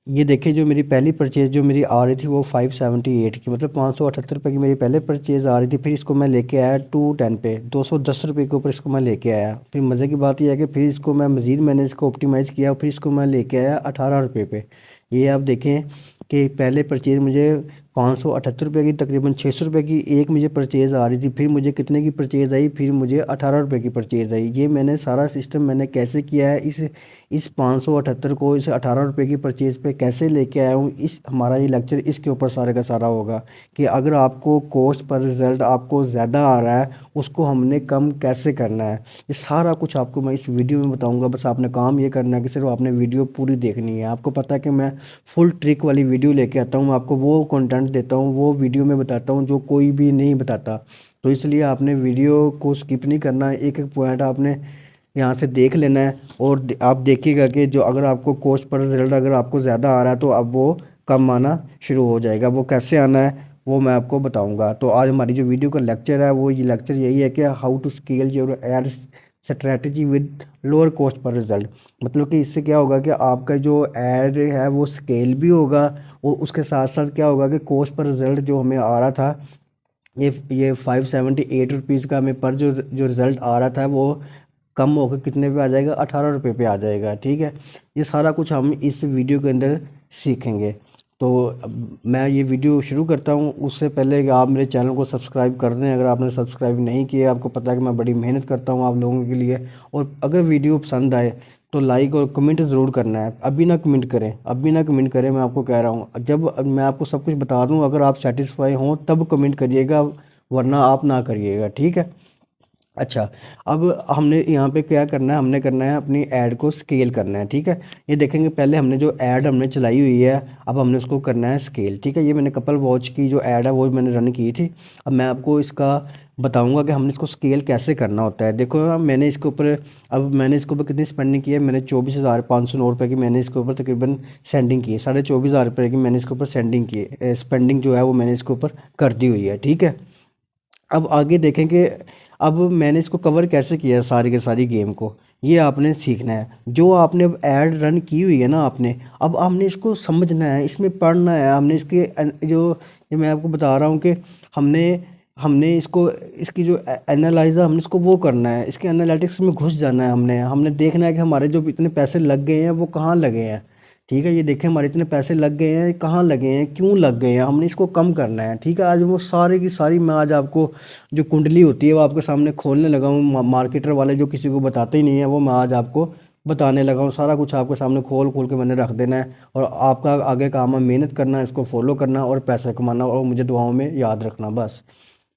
ये देखिए जो मेरी पहली परचेज़ जो मेरी आ रही थी वो 578 की, मतलब 578 रुपये की मेरी पहले परचेज़ आ रही थी। फिर इसको मैं लेके आया 210 पे, 210 रुपये के ऊपर इसको मैं लेके आया। फिर मज़े की बात यह है कि फिर इसको मैं मज़ीद मैंने इसको ऑप्टिमाइज़ किया, फिर इसको मैं लेके आया 18 रुपये पे। ये आप देखें कि पहले परचेज़ मुझे 578 रुपये की, तकरीबन 600 रुपये की एक मुझे परचेज़ आ रही थी। फिर मुझे कितने की परचेज़ आई, फिर मुझे 18 रुपये की परचेज़ आई। ये मैंने सारा सिस्टम मैंने कैसे किया है, इस 578 को इस 18 रुपये की परचेज़ पे कैसे लेके आया हूँ, इस हमारा ये लेक्चर इसके ऊपर सारे का सारा होगा कि अगर आपको कॉस्ट पर रिज़ल्ट आपको ज़्यादा आ रहा है, उसको हमने कम कैसे करना है। ये सारा कुछ आपको मैं इस वीडियो में बताऊंगा। बस आपने काम ये करना है कि सिर्फ आपने वीडियो पूरी देखनी है। आपको पता है कि मैं फुल ट्रिक वाली वीडियो लेके आता हूँ, आपको वो कंटेंट देता हूँ, वो वीडियो में बताता हूँ जो कोई भी नहीं बताता। तो इसलिए आपने वीडियो को स्किप नहीं करना है, एक एक पॉइंट आपने यहाँ से देख लेना है। और आप देखिएगा कि जो अगर आपको कॉस्ट पर रिजल्ट अगर आपको ज़्यादा आ रहा है तो अब वो कम आना शुरू हो जाएगा। वो कैसे आना है वो मैं आपको बताऊंगा। तो आज हमारी जो वीडियो का लेक्चर है वो ये लेक्चर यही है कि how to scale your ad strategy with lower cost per result. मतलब कि इससे क्या होगा कि आपका जो ऐड है वो स्केल भी होगा, और उसके साथ साथ क्या होगा कि कॉस्ट पर रिजल्ट जो हमें आ रहा था, ये 578 रुपीज़ का हमें पर जो जो रिज़ल्ट आ रहा था वो कम होकर कितने पे आ जाएगा, 18 रुपये पे आ जाएगा। ठीक है, ये सारा कुछ हम इस वीडियो के अंदर सीखेंगे। तो अब मैं ये वीडियो शुरू करता हूँ, उससे पहले कि आप मेरे चैनल को सब्सक्राइब कर दें अगर आपने सब्सक्राइब नहीं किया। आपको पता है कि मैं बड़ी मेहनत करता हूँ आप लोगों के लिए। और अगर वीडियो पसंद आए तो लाइक और कमेंट ज़रूर करना है। अभी ना कमेंट करें, अभी ना कमेंट करें, मैं आपको कह रहा हूँ। जब मैं आपको सब कुछ बता दूँ, अगर आप सेटिस्फाई हों तब कमेंट करिएगा, वरना आप ना करिएगा। ठीक है। अच्छा, अब हमने यहाँ पे क्या करना है, हमने करना है अपनी ऐड को स्केल करना है। ठीक है, ये देखेंगे पहले हमने जो ऐड हमने चलाई हुई है, अब हमने उसको करना है स्केल। ठीक है, ये मैंने कपल वॉच की जो ऐड है वो मैंने रन की थी। अब मैं आपको इसका बताऊंगा कि हमने इसको स्केल कैसे करना होता है। देखो ना, मैंने इसके ऊपर अब मैंने इसके ऊपर कितनी स्पेंडिंग की है, मैंने 24,509 रुपये की मैंने इसके ऊपर तकरीबन सेंडिंग की है। 24,500 रुपये की मैंने इसके ऊपर सेंडिंग की है, स्पेंडिंग जो है वो मैंने इसके ऊपर कर दी हुई है। ठीक है, अब आगे देखें कि अब मैंने इसको कवर कैसे किया है सारी के सारी गेम को, ये आपने सीखना है। जो आपने अब ऐड रन की हुई है ना आपने, अब हमने इसको समझना है, इसमें पढ़ना है हमने इसके जो मैं आपको बता रहा हूँ कि हमने हमने इसको इसकी जो एनालाइज़र हमने इसको वो करना है, इसके एनालिटिक्स में घुस जाना है। हमने हमने देखना है कि हमारे जो इतने पैसे लग गए हैं वो कहाँ लगे हैं। ठीक है, ये देखें हमारे इतने पैसे लग गए हैं, कहाँ लगे हैं, क्यों लग गए हैं, हमने इसको कम करना है। ठीक है, आज वो सारी की सारी मैं आज आपको जो कुंडली होती है वो आपके सामने खोलने लगा हूँ। मार्केटर वाले जो किसी को बताते ही नहीं है वो मैं आज आपको बताने लगा हूँ। सारा कुछ आपके सामने खोल खोल के मैंने रख देना है, और आपका आगे काम है मेहनत करना, इसको फॉलो करना और पैसा कमाना, और मुझे दुआओं में याद रखना बस।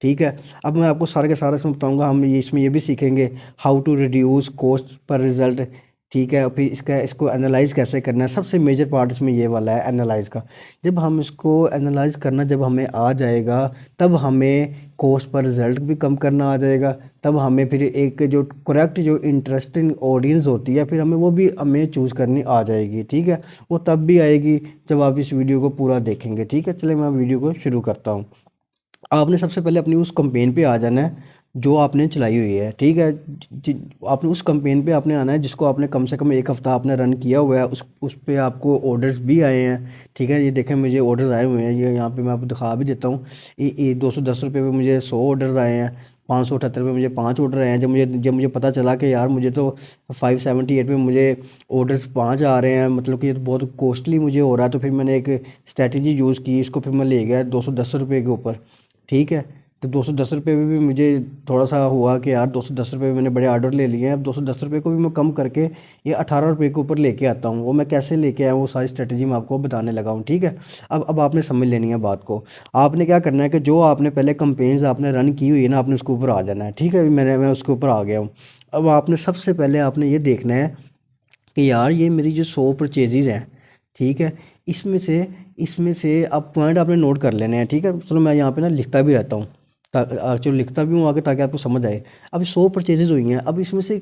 ठीक है, अब मैं आपको सारे के सारे इसमें बताऊंगा। हम ये इसमें ये भी सीखेंगे how to reduce cost per result. ठीक है, फिर इसको एनालाइज कैसे करना है। सबसे मेजर पार्ट इसमें ये वाला है एनालाइज का। जब हम इसको एनालाइज करना जब हमें आ जाएगा, तब हमें कॉस्ट पर रिजल्ट भी कम करना आ जाएगा। तब हमें फिर एक जो करेक्ट जो इंटरेस्टिंग ऑडियंस होती है फिर हमें वो भी हमें चूज़ करनी आ जाएगी। ठीक है, वो तब भी आएगी जब आप इस वीडियो को पूरा देखेंगे। ठीक है, चलिए मैं वीडियो को शुरू करता हूँ। आपने सबसे पहले अपनी उस कंपेन पे आ जाना है जो आपने चलाई हुई है। ठीक है, आपने उस कंपेन पे आपने आना है जिसको आपने कम से कम एक हफ़्ता आपने रन किया हुआ है। उस पे आपको ऑर्डर्स भी आए हैं। ठीक है, ये देखें मुझे ऑर्डर्स आए हुए हैं, ये यहाँ पे मैं आपको दिखा भी देता हूँ। ये 210 रुपये पे मुझे 100 ऑर्डर्स आए हैं, 578 पे मुझे 5 ऑर्डर आए हैं। जब मुझे पता चला कि यार मुझे तो 578 में मुझे ऑर्डर्स 5 आ रहे हैं, मतलब कि ये तो बहुत कॉस्टली मुझे हो रहा है। तो फिर मैंने एक स्ट्रैटेजी यूज़ की, इसको फिर मैं ले गया 210 रुपये के ऊपर। ठीक है, तो 210 रुपये में भी मुझे थोड़ा सा हुआ कि यार 210 रुपये में मैंने बड़े ऑर्डर ले लिए हैं। अब 210 रुपये को भी मैं कम करके ये 18 रुपये के ऊपर लेके आता हूँ। वो मैं कैसे लेके आया वो सारी स्ट्रेटजी मैं आपको बताने लगा हूँ। ठीक है, अब आपने समझ लेनी है बात को। आपने क्या करना है कि जो आपने पहले कंपेन्स आपने रन की हुई है ना, आपने उसके ऊपर आ जाना है। ठीक है, मैं उसके ऊपर आ गया हूँ। अब आपने सबसे पहले आपने ये देखना है कि यार ये मेरी जो 100 परचेजेज़ हैं, ठीक है, इसमें से अब पॉइंट आपने नोट कर लेने हैं। ठीक है, चलो मैं यहाँ पे ना लिखता भी रहता हूँ, चलो लिखता भी हूँ आगे ताकि आपको समझ आए। अब 100 परचेजेज हुई हैं, अब इसमें से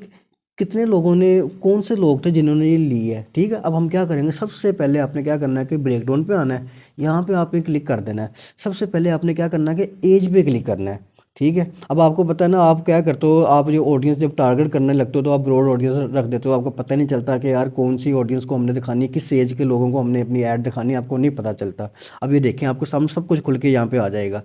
कितने लोगों ने, कौन से लोग थे जिन्होंने ये ली है। ठीक है, अब हम क्या करेंगे, सबसे पहले आपने क्या करना है कि ब्रेक डाउन पे आना है, यहाँ पे आपने क्लिक कर देना है। सबसे पहले आपने क्या करना है कि एज पे क्लिक करना है। ठीक है। अब आपको पता है ना, आप क्या करते हो, आप जो ऑडियंस जब टारगेट करने लगते हो तो आप ब्रॉड ऑडियंस रख देते हो, आपको पता नहीं चलता कि यार कौन सी ऑडियंस को हमने दिखानी है, किस एज के लोगों को हमने अपनी ऐड दिखानी है, आपको नहीं पता चलता। अब ये देखें, आपको सामने सब कुछ खुल के यहाँ पे आ जाएगा।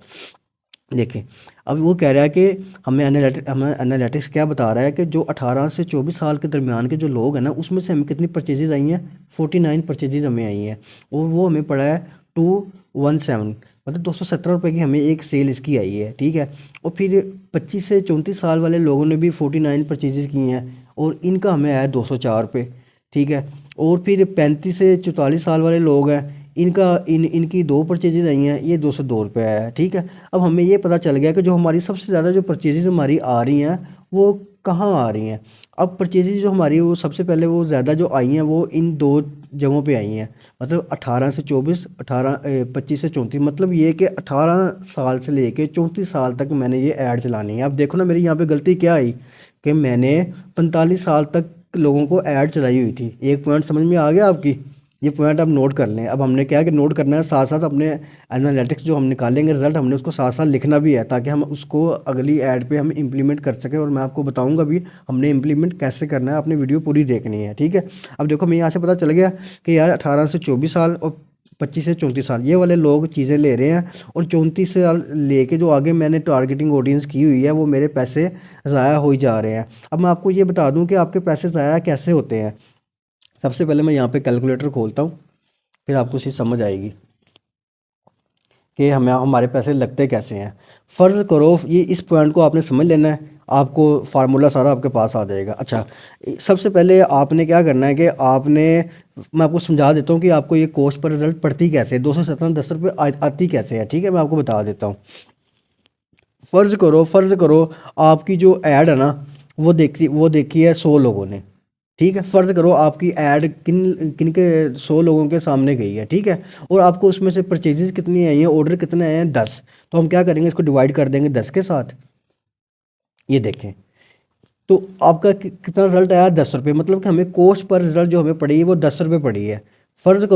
देखें, अब वो कह रहा है कि हमें एनालिटिक्स क्या बता रहा है कि जो 18 से 24 साल के दरमियान के जो लोग हैं ना, उसमें से हमें कितनी परचेजेज आई हैं, 49 परचेजेज हमें आई हैं, और वो हमें पड़ा है 217, मतलब 217 रुपये की हमें एक सेल इसकी आई है। ठीक है। और फिर 25 से 34 साल वाले लोगों ने भी 49 परचेजेज की हैं, और इनका हमें आया 204 रुपये। ठीक है। और फिर 35 से 44 साल वाले लोग हैं, इनकी 2 परचेजेज आई हैं, ये 202 रुपये आया है। ठीक है। अब हमें ये पता चल गया कि जो हमारी सबसे ज़्यादा जो परचेजेज हमारी आ रही हैं वो कहाँ आ रही हैं। अब परचेजेज जो हमारी वो सबसे पहले वो ज़्यादा जो आई हैं वो इन 2 जगहों पे आई हैं, मतलब 18 से 24, 25 से 34, मतलब ये कि 18 साल से लेके 34 साल तक मैंने ये ऐड चलानी है। अब देखो ना मेरी यहाँ पे गलती क्या आई कि मैंने 45 साल तक लोगों को ऐड चलाई हुई थी। एक पॉइंट समझ में आ गया आपकी, ये पॉइंट आप नोट कर लें। अब हमने क्या है कि नोट करना है, साथ साथ अपने एनालिटिक्स जो हम निकालेंगे रिजल्ट, हमने उसको साथ साथ लिखना भी है, ताकि हम उसको अगली ऐड पे हम इम्प्लीमेंट कर सकें। और मैं आपको बताऊंगा भी हमने इम्प्लीमेंट कैसे करना है, आपने वीडियो पूरी देखनी है। ठीक है। अब देखो, मैं यहाँ से पता चल गया कि यार 18 से 24 साल और 25 से 34 साल ये वाले लोग चीज़ें ले रहे हैं, और 34 साल लेके जो आगे मैंने टारगेटिंग ऑडियंस की हुई है वो मेरे पैसे ज़ाया हो ही जा रहे हैं। अब मैं आपको ये बता दूं कि आपके पैसे ज़ाया कैसे होते हैं। सबसे पहले मैं यहाँ पे कैलकुलेटर खोलता हूँ, फिर आपको चीज़ समझ आएगी कि हमें हमारे पैसे लगते कैसे हैं। फ़र्ज़ करो, ये इस पॉइंट को आपने समझ लेना है, आपको फार्मूला सारा आपके पास आ जाएगा। अच्छा, सबसे पहले आपने क्या करना है कि आपने, मैं आपको समझा देता हूँ कि आपको ये कॉस्ट पर रिजल्ट पड़ती कैसे है, 217 10 रुपये आती कैसे है। ठीक है, मैं आपको बता देता हूँ। फ़र्ज़ करो आपकी जो ऐड है ना, वो देखी है 100 लोगों ने। ठीक है। फ़र्ज़ करो आपकी ऐड किन किन के 100 लोगों के सामने गई है। ठीक है। और आपको उसमें से परचेजेस कितनी आई हैं, ऑर्डर कितने आए हैं, 10। तो हम क्या करेंगे, इसको डिवाइड कर देंगे 10 के साथ। ये देखें, तो आपका कितना रिजल्ट आया, 10 रुपये, मतलब कि हमें कॉस्ट पर रिजल्ट जो हमें पड़ी है वो 10 रुपये पड़ी है। फ़र्ज़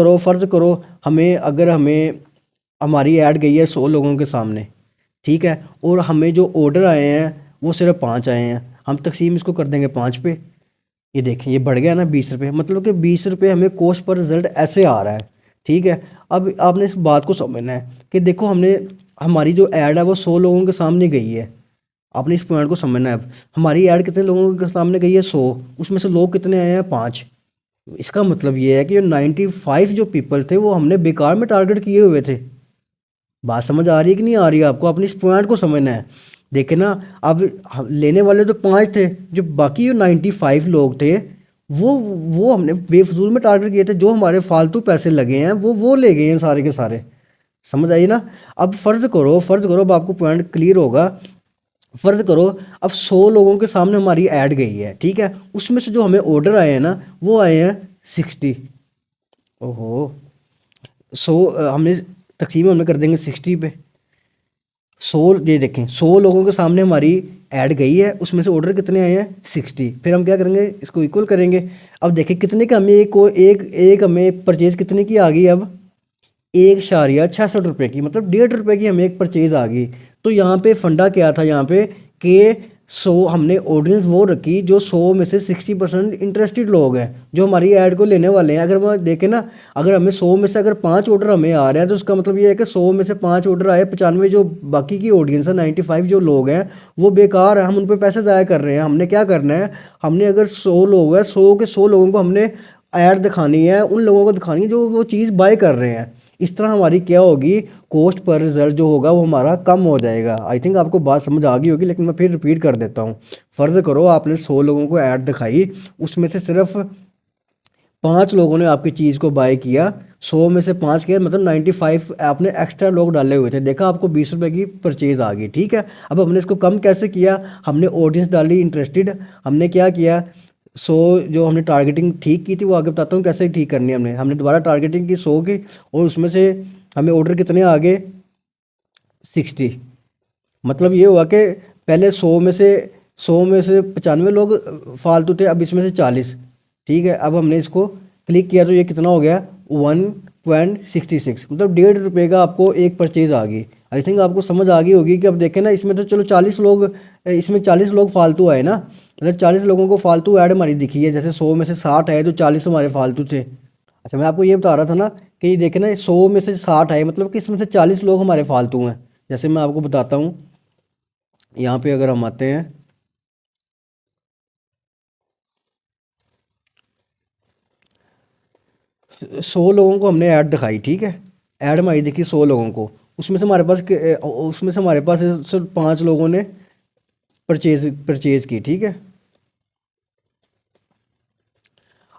करो हमें हमारी ऐड गई है 100 लोगों के सामने। ठीक है। और हमें जो ऑर्डर आए हैं वो सिर्फ 5 आए हैं, हम तकसीम इसको कर देंगे 5 पे। ये देखें, ये बढ़ गया ना 20 रुपये, मतलब कि 20 रुपये हमें कॉस्ट पर रिजल्ट ऐसे आ रहा है। ठीक है। अब आपने इस बात को समझना है कि देखो, हमारी जो ऐड है वो 100 लोगों के सामने गई है। आपने इस पॉइंट को समझना है। अब हमारी ऐड कितने लोगों के सामने गई है, 100, उसमें से लोग कितने आए हैं, 5। इसका मतलब ये है कि 95 जो पीपल थे वो हमने बेकार में टारगेट किए हुए थे। बात समझ आ रही है कि नहीं आ रही है आपको, अपनी इस पॉइंट को समझना है। देखे ना, अब लेने वाले तो 5 थे, जो बाकी जो 95 लोग थे वो हमने बेफजूल में टारगेट किए थे। जो हमारे फालतू पैसे लगे हैं वो ले गए हैं सारे के सारे। समझ आई ना। अब फ़र्ज़ करो, अब आपको पॉइंट क्लियर होगा। फ़र्ज़ करो अब 100 लोगों के सामने हमारी ऐड गई है। ठीक है। उसमें से जो हमें ऑर्डर आए हैं ना वो आए हैं 60। ओहो, 100 हमने तकसीम हमने कर देंगे 60 पे। 100, ये देखें, 100 लोगों के सामने हमारी ऐड गई है, उसमें से ऑर्डर कितने आए हैं, 60। फिर हम क्या करेंगे, इसको इक्वल करेंगे। अब देखें कितने का हमें एक हमें परचेज कितने की आ गई, अब 1.66 रुपये की, मतलब 1.5 रुपये की हमें एक परचेज आ गई। तो यहाँ पे फंडा क्या था, यहाँ पे कि 100 हमने ऑडियंस वो रखी जो 100 में से 60% इंटरेस्टेड लोग हैं जो हमारी ऐड को लेने वाले हैं। अगर मैं देखें ना, अगर हमें 100 में से अगर 5 ऑर्डर हमें आ रहे हैं तो उसका मतलब ये है कि 100 में से 5 ऑर्डर आए, 95 जो बाकी की ऑडियंस है, 95 जो लोग हैं वो बेकार है, हम उन पर पैसे ज़ाया कर रहे हैं। हमने क्या करना है, हमने अगर 100 लोग हैं, 100 के 100 लोगों को हमने ऐड दिखानी है, उन लोगों को दिखानी है जो वो चीज़ बाय कर रहे हैं। इस तरह हमारी क्या होगी, कॉस्ट पर रिजल्ट जो होगा वो हमारा कम हो जाएगा। आई थिंक आपको बात समझ आ गई होगी, लेकिन मैं फिर रिपीट कर देता हूँ। फ़र्ज़ करो आपने 100 लोगों को ऐड दिखाई, उसमें से सिर्फ 5 लोगों ने आपकी चीज़ को बाय किया। 100 में से 5 किया, मतलब 95 आपने एक्स्ट्रा लोग डाले हुए थे, देखा आपको 20 रुपये की परचेज़ आ गई। ठीक है। अब हमने इसको कम कैसे किया, हमने ऑडियंस डाली इंटरेस्टेड। हमने क्या किया, 100 जो हमने टारगेटिंग ठीक की थी वो आगे बताता हूँ कैसे ठीक करनी है। हमने दोबारा टारगेटिंग की 100 की, और उसमें से हमें ऑर्डर कितने आ गए, 60। मतलब ये हुआ कि पहले 100 में से 95 लोग फालतू थे, अब इसमें से 40। ठीक है। अब हमने इसको क्लिक किया तो ये कितना हो गया, 0.66 मतलब ₹1.5 का आपको एक परचेज़ आ गई। आई थिंक आपको समझ आ गई होगी कि अब देखें ना, इसमें तो चलो 40 लोग, इसमें 40 लोग फालतू आए ना, मतलब 40 लोगों को फालतू ऐड हमारी दिखी है। जैसे 100 में से 60 आए तो 40 हमारे फालतू थे। अच्छा, मैं आपको ये बता रहा था ना कि ये देखें ना, 100 में से 60 आए मतलब कि इसमें से 40 लोग हमारे फालतू हैं। जैसे मैं आपको बताता हूँ, यहाँ पे अगर हम आते हैं, 100 लोगों को हमने ऐड दिखाई, ठीक है, ऐड हमारी दिखी 100 लोगों को, उसमें से हमारे पास सिर्फ 5 लोगों ने परचेज की, ठीक है।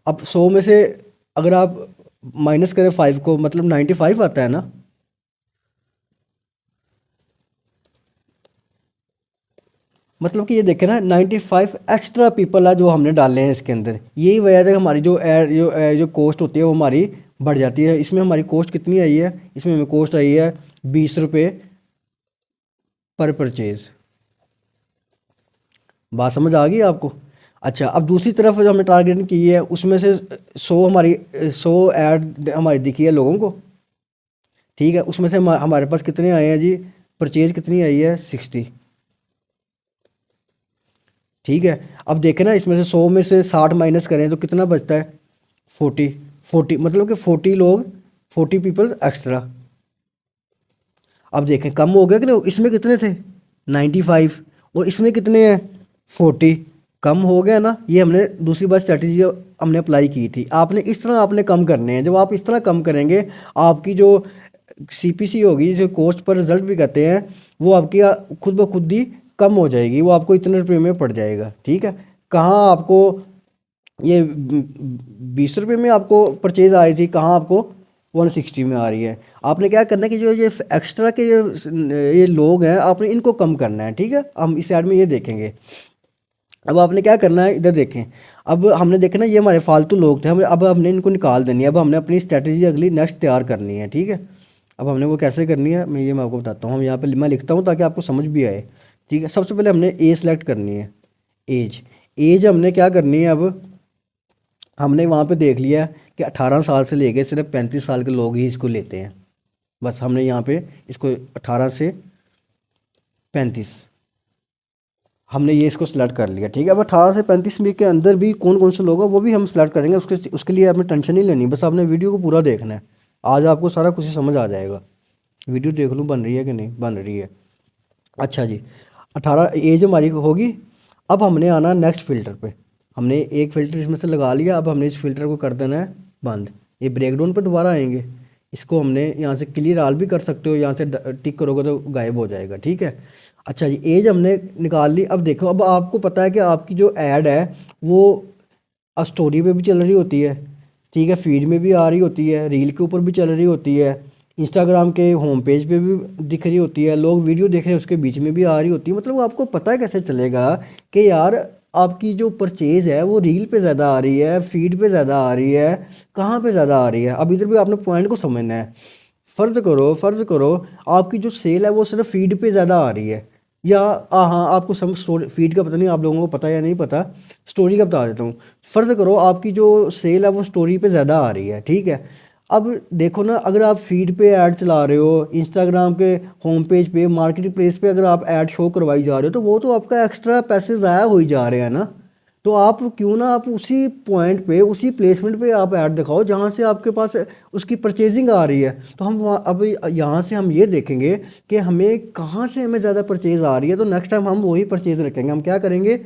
अब 100 में से अगर आप माइनस करें 5 को, मतलब 95 आता है ना। मतलब कि ये देखें ना, 95 एक्स्ट्रा पीपल है जो हमने डाले हैं इसके अंदर। यही वजह है कि हमारी जो कॉस्ट होती है वो हमारी बढ़ जाती है। इसमें हमारी कॉस्ट कितनी आई है, इसमें हमें कॉस्ट आई है ₹20 पर परचेज़। बात समझ आ गई आपको? अच्छा, अब दूसरी तरफ जो हमने टारगेटिंग की है, उसमें से 100 ऐड हमारी दिखी है लोगों को, ठीक है। उसमें से हमारे पास कितने आए हैं जी, परचेज कितनी आई है, 60, ठीक है। अब देखें ना, इसमें से 100 में से 60 माइनस करें तो कितना बचता है, 40 मतलब कि 40 लोग, 40 पीपल एक्स्ट्रा। अब देखें कम हो गया कि नहीं, इसमें कितने थे 95 और इसमें कितने हैं 40, कम हो गया ना। ये हमने दूसरी बार स्ट्रैटेजी हमने अप्लाई की थी। आपने इस तरह आपने कम करने हैं। जब आप इस तरह कम करेंगे, आपकी जो CPC होगी, जो कॉस्ट पर रिजल्ट भी कहते हैं, वो आपकी खुद ब खुद ही कम हो जाएगी। वो आपको इतने रुपये में पड़ जाएगा, ठीक है। कहाँ आपको ये ₹20 में आपको परचेज आई थी, कहाँ आपको 160 में आ रही है। आपने क्या करना है कि जो ये एक्स्ट्रा के ये लोग हैं, आपने इनको कम करना है, ठीक है। हम इस साइड में ये देखेंगे। अब आपने क्या करना है, इधर देखें। अब हमने देखा ना, ये हमारे फालतू लोग थे, अब हमने इनको निकाल देनी है। अब हमने अपनी स्ट्रेटजी अगली नेक्स्ट तैयार करनी है, ठीक है। अब हमने वो कैसे करनी है, मैं आपको बताता हूँ। हम यहाँ पे मैं लिखता हूँ ताकि आपको समझ भी आए, ठीक है। सबसे पहले हमने ए सेलेक्ट करनी है, एज हमने क्या करनी है। अब हमने वहाँ पे देख लिया कि 18 साल से लेके सिर्फ 35 साल के लोग ही इसको लेते हैं। बस हमने यहाँ पे इसको 18 से 35 हमने ये इसको सेलेक्ट कर लिया, ठीक है। अब 18 से 35 में के अंदर भी कौन कौन से लोग हैं वो भी हम सेलेक्ट करेंगे। उसके लिए आपने टेंशन नहीं लेनी, बस आपने वीडियो को पूरा देखना है। आज आपको सारा कुछ समझ आ जाएगा। वीडियो देख लूँ बन रही है कि नहीं, बन रही है। अच्छा जी, 18 एज हमारी होगी। अब हमने आना नेक्स्ट फ़िल्टर पे। हमने एक फ़िल्टर इसमें से लगा लिया। अब हमने इस फ़िल्टर को कर देना है बंद। ये ब्रेकडाउन पे दोबारा आएंगे। इसको हमने यहाँ से क्लियर आल भी कर सकते हो, यहाँ से टिक करोगे तो गायब हो जाएगा, ठीक है। अच्छा जी, एज हमने निकाल ली। अब देखो, अब आपको पता है कि आपकी जो ऐड है वो स्टोरी पे भी चल रही होती है, ठीक है, फीड में भी आ रही होती है, रील के ऊपर भी चल रही होती है, इंस्टाग्राम के होम पेज पे भी दिख रही होती है, लोग वीडियो देख रहे हैं उसके बीच में भी आ रही होती है। मतलब वो आपको पता है कैसे चलेगा कि यार आपकी जो परचेज़ है वो रील पे ज़्यादा आ रही है, फीड पे ज़्यादा आ रही है, कहाँ पे ज़्यादा आ रही है। अब इधर भी आपने पॉइंट को समझना है। फ़र्ज़ करो आपकी जो सेल है वो सिर्फ फीड पे ज़्यादा आ रही है, या हाँ, आपको सम स्टोरी फीड का पता नहीं, आप लोगों को पता है या नहीं पता, स्टोरी का बता देता हूँ। फ़र्ज़ करो आपकी जो सेल है वो स्टोरी पे ज़्यादा आ रही है, ठीक है। अब देखो ना, अगर आप फीड पे ऐड चला रहे हो, इंस्टाग्राम के होम पेज पे, मार्केट प्लेस पे अगर आप ऐड शो करवाई जा रहे हो, तो वो तो आपका एक्स्ट्रा पैसे ज़ाया हो ही जा रहे हैं ना। तो आप क्यों ना आप उसी पॉइंट पे, उसी प्लेसमेंट पे आप ऐड दिखाओ जहाँ से आपके पास उसकी परचेजिंग आ रही है। तो हम वहाँ अब यहाँ से हम ये देखेंगे कि हमें कहाँ से हमें ज़्यादा परचेज़ आ रही है। तो नेक्स्ट टाइम हम वही परचेज़ रखेंगे। हम क्या करेंगे,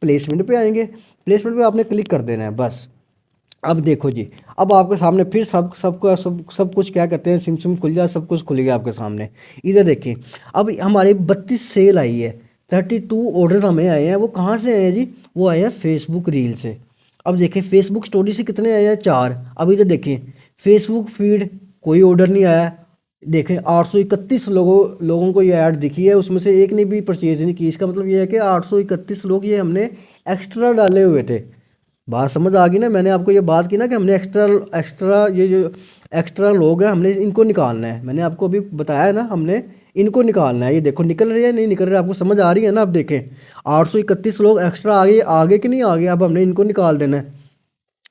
प्लेसमेंट पे आएंगे। प्लेसमेंट पे आपने क्लिक कर देना है बस। अब देखो जी, अब आपके सामने फिर सब कुछ क्या कहते हैं, सिम खुल जाए, सब कुछ खुल गया आपके सामने। इधर देखिए, अब हमारे 32 सेल आई है, 32 ऑर्डर हमें आए हैं। वो कहाँ से आए हैं जी, वो आए हैं फेसबुक रील से। अब देखिए, फेसबुक स्टोरी से कितने आए हैं, 4। अब इधर देखिए, फेसबुक फीड कोई ऑर्डर नहीं आया। देखें 831 लोगों को ये ऐड दिखी है, उसमें से एक ने भी परचेज नहीं की। इसका मतलब ये है कि 831 लोग ये हमने एक्स्ट्रा डाले हुए थे। बात समझ आ गई ना। मैंने आपको ये बात की ना कि हमने एक्स्ट्रा ये जो एक्स्ट्रा लोग हैं हमने इनको निकालना है। मैंने आपको अभी बताया है ना, हमने इनको निकालना है। ये देखो निकल रही है नहीं निकल रही है, आपको समझ आ रही है ना। अब देखें 831 लोग एक्स्ट्रा आगे कि नहीं आ गए। अब हमने इनको निकाल देना है।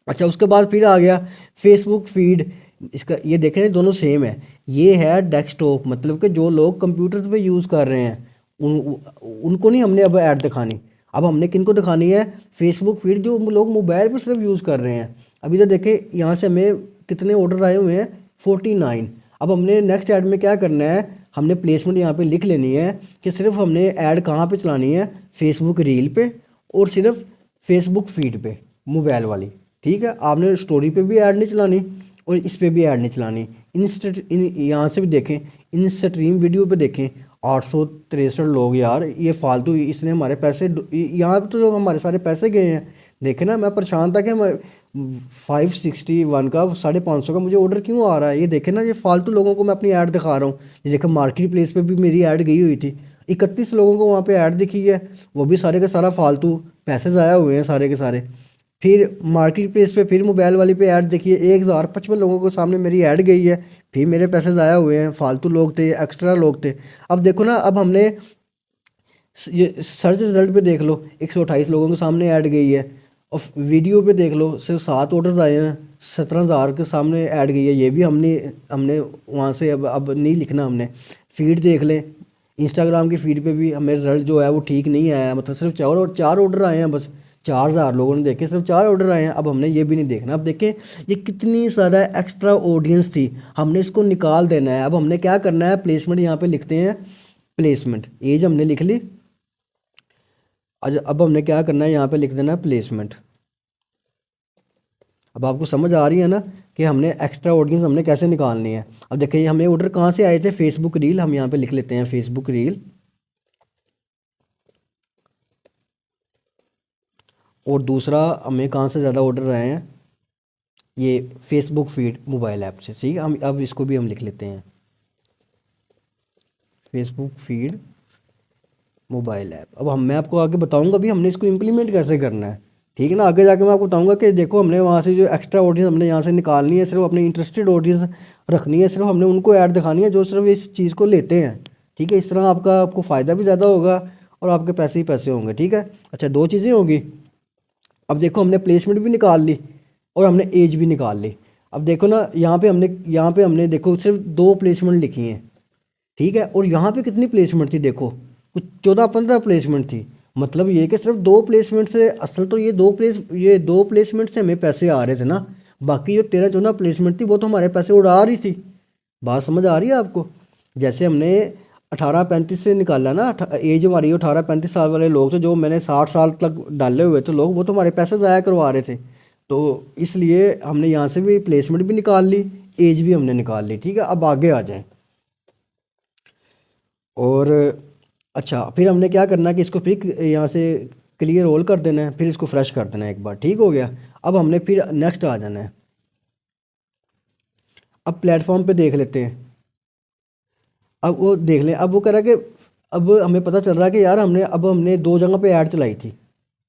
अच्छा, उसके बाद फिर आ गया फेसबुक फीड। इसका ये देखें दोनों सेम है। ये है डेस्कटॉप, मतलब कि जो लोग कंप्यूटर पे यूज़ कर रहे हैं उनको नहीं हमने अब ऐड दिखानी। अब हमने किनको दिखानी है, फेसबुक फीड जो लोग मोबाइल पे सिर्फ यूज़ कर रहे हैं। अभी तो देखें यहाँ से हमें कितने ऑर्डर आए हुए हैं, 49। अब हमने नेक्स्ट ऐड में क्या करना है, हमने प्लेसमेंट यहाँ पे लिख लेनी है कि सिर्फ हमने ऐड कहाँ पे चलानी है, फेसबुक रील पे और सिर्फ फेसबुक फीड पे मोबाइल वाली। ठीक है, आपने स्टोरी पे भी ऐड नहीं चलानी और इस पे भी ऐड नहीं चलानी। यहाँ से भी देखें, इन स्ट्रीम वीडियो पे देखें 863 लोग, यार ये फालतू, इसने हमारे पैसे यहाँ पे तो जो हमारे सारे पैसे गए हैं। देखे ना, मैं परेशान था कि मैं 561 का 550 का मुझे ऑर्डर क्यों आ रहा है। ये देखे ना, ये फालतू लोगों को मैं अपनी ऐड दिखा रहा हूँ। ये देखे मार्केट प्लेस पे भी मेरी ऐड गई हुई थी, 31 लोगों को वहाँ पे ऐड दिखी है, वो भी सारे का सारा फालतू, पैसे ज़ाया हुए हैं सारे के सारे। फिर मार्केट प्लेस पे फिर मोबाइल वाली पे ऐड देखिए, 1055 लोगों को सामने मेरी ऐड गई है, फिर मेरे पैसे ज़ाया हुए हैं, फालतू लोग थे, एक्स्ट्रा लोग थे। अब देखो ना, अब हमने ये सर्च रिजल्ट पे देख लो, 128 लोगों के सामने ऐड गई है। और वीडियो पे देख लो, सिर्फ 7 ऑर्डर आए हैं, 17,000 के सामने ऐड गई है। ये भी हमने हमने वहाँ से अब नहीं लिखना हमने। फीड देख लें, इंस्टाग्राम की फीड पे भी हमें रिजल्ट जो है वो ठीक नहीं आया, मतलब सिर्फ 4 ऑर्डर आए हैं, बस 4,000 लोगों ने देखे, सिर्फ 4 ऑर्डर आए हैं। अब हमने ये भी नहीं देखना। अब देखें ये कितनी ज़्यादा एक्स्ट्रा ऑडियंस थी, हमने इसको निकाल देना है। अब हमने क्या करना है, प्लेसमेंट यहाँ पे लिखते हैं, प्लेसमेंट एज हमने लिख ली। अब हमने क्या करना है, यहाँ पे लिख देना है प्लेसमेंट। अब आपको समझ आ रही है ना कि हमने एक्स्ट्रा ऑडियंस हमने कैसे निकालनी है। अब देखिए हमें ऑर्डर कहाँ से आए थे, फेसबुक रील, हम यहाँ पे लिख लेते हैं फेसबुक रील। और दूसरा हमें कहाँ से ज़्यादा ऑर्डर आए हैं, ये फेसबुक फीड मोबाइल ऐप से। ठीक है, हम अब इसको भी हम लिख लेते हैं फेसबुक फीड मोबाइल ऐप। अब मैं आपको आगे बताऊंगा भी हमने इसको इम्प्लीमेंट कैसे करना है। ठीक है ना, आगे जाके मैं आपको बताऊंगा कि देखो हमने वहाँ से जो एक्स्ट्रा ऑडियंस हमने यहाँ से निकालनी है, सिर्फ अपने इंटरेस्टेड ऑडियंस रखनी है, सिर्फ हमने उनको ऐड दिखानी है जो सिर्फ इस चीज़ को लेते हैं। ठीक है, इस तरह आपको फ़ायदा भी ज़्यादा होगा और आपके पैसे ही पैसे होंगे। ठीक है, अच्छा 2 चीज़ें होगी। अब देखो हमने प्लेसमेंट भी निकाल ली और हमने एज भी निकाल ली। अब देखो ना, यहाँ पे हमने देखो सिर्फ 2 प्लेसमेंट लिखी हैं। ठीक है, और यहाँ पे कितनी प्लेसमेंट थी, देखो कुछ 14-15 प्लेसमेंट थी। मतलब ये कि सिर्फ 2 प्लेसमेंट से, असल तो ये 2 प्लेसमेंट से हमें पैसे आ रहे थे ना, बाकी जो 13-14 प्लेसमेंट थी वो तो हमारे पैसे उड़ा रही थी। बात समझ आ रही है आपको। जैसे हमने 18-35 से निकाला ना, एज हमारी 18-35 साल वाले लोग थे, जो मैंने 60 साल तक डाले हुए थे लोग, वो तो हमारे पैसे ज़ाया करवा रहे थे। तो इसलिए हमने यहाँ से भी प्लेसमेंट भी निकाल ली, एज भी हमने निकाल ली। ठीक है, अब आगे आ जाएं। और अच्छा, फिर हमने क्या करना है कि इसको फिर यहाँ से क्लियर ऑल कर देना है, फिर इसको फ्रेश कर देना है एक बार। ठीक हो गया, अब हमने फिर नेक्स्ट आ जाना है। अब प्लेटफॉर्म पे देख लेते हैं। अब वो देख लें, अब वो कह रहा है कि अब हमें पता चल रहा है कि यार हमने 2 जगह पे ऐड चलाई थी।